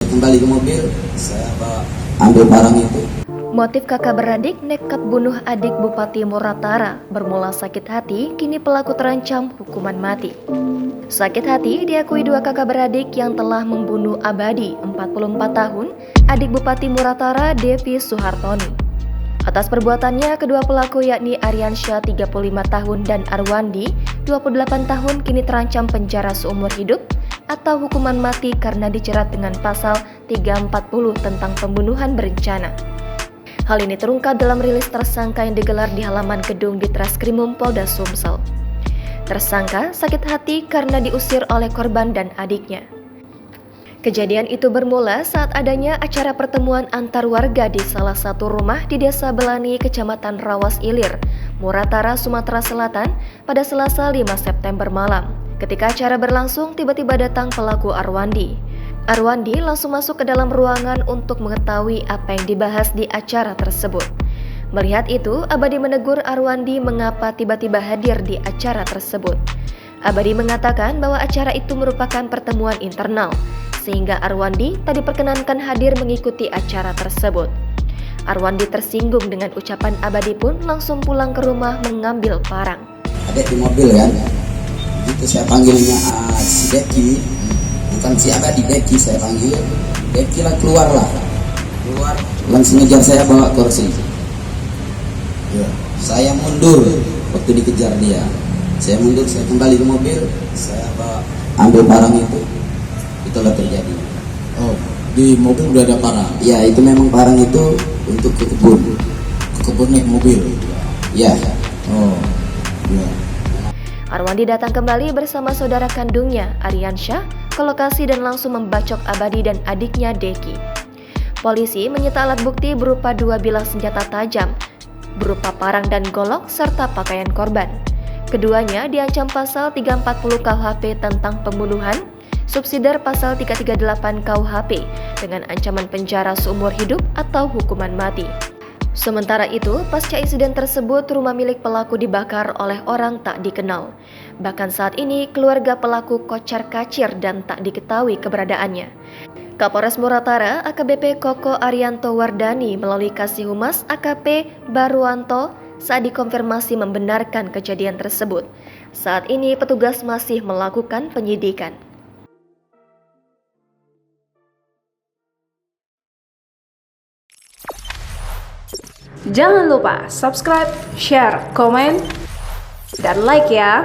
kembali ke mobil, saya ambil barang itu. Motif kakak beradik nekat bunuh adik Bupati Muratara bermula sakit hati, kini pelaku terancam hukuman mati. Sakit hati diakui dua kakak beradik yang telah membunuh Abadi, 44 tahun, adik Bupati Muratara Devi Suhartoni. Atas perbuatannya, kedua pelaku yakni Aryansyah 35 tahun dan Arwandi 28 tahun kini terancam penjara seumur hidup atau hukuman mati karena dijerat dengan pasal 340 tentang pembunuhan berencana. Hal ini terungkap dalam rilis tersangka yang digelar di halaman gedung Ditreskrimum Polda Sumsel. Tersangka sakit hati karena diusir oleh korban dan adiknya. Kejadian itu bermula saat adanya acara pertemuan antar warga di salah satu rumah di Desa Belani, Kecamatan Rawas Ilir, Muratara, Sumatera Selatan pada Selasa 5 September malam. Ketika acara berlangsung, tiba-tiba datang pelaku Arwandi. Arwandi langsung masuk ke dalam ruangan untuk mengetahui apa yang dibahas di acara tersebut. Melihat itu, Abadi menegur Arwandi mengapa tiba-tiba hadir di acara tersebut. Abadi mengatakan bahwa acara itu merupakan pertemuan internal, sehingga Arwandi tak diperkenankan hadir mengikuti acara tersebut. Arwandi tersinggung dengan ucapan Abadi pun langsung pulang ke rumah mengambil parang. Adik di mobil kan, itu saya panggilnya si Deki, bukan si Abadi, Deki saya panggil. Deki lah keluar, langsung ngejar saya bawa kursi. Ya, saya mundur waktu dikejar dia. Saya mundur, saya kembali ke mobil, saya ambil barang itu. Itulah terjadi. Oh, di mobil udah ada parang? Ya, itu memang parang itu untuk ke kebun. Ke kebun naik mobil? Ya. Oh, ya. Arwandi datang kembali bersama saudara kandungnya, Aryansyah, ke lokasi dan langsung membacok Abadi dan adiknya Deki. Polisi menyita alat bukti berupa 2 bilah senjata tajam, berupa parang dan golok, serta pakaian korban. Keduanya diancam pasal 340 KUHP tentang pembunuhan, subsidiar pasal 338 KUHP dengan ancaman penjara seumur hidup atau hukuman mati. Sementara itu, pasca insiden tersebut, rumah milik pelaku dibakar oleh orang tak dikenal. Bahkan saat ini, keluarga pelaku kocar-kacir dan tak diketahui keberadaannya. Kapolres Muratara AKBP Koko Arianto Wardani melalui Kasih Humas AKP Baruanto saat dikonfirmasi membenarkan kejadian tersebut. Saat ini petugas masih melakukan penyidikan. Jangan lupa subscribe, share, komen, dan like ya.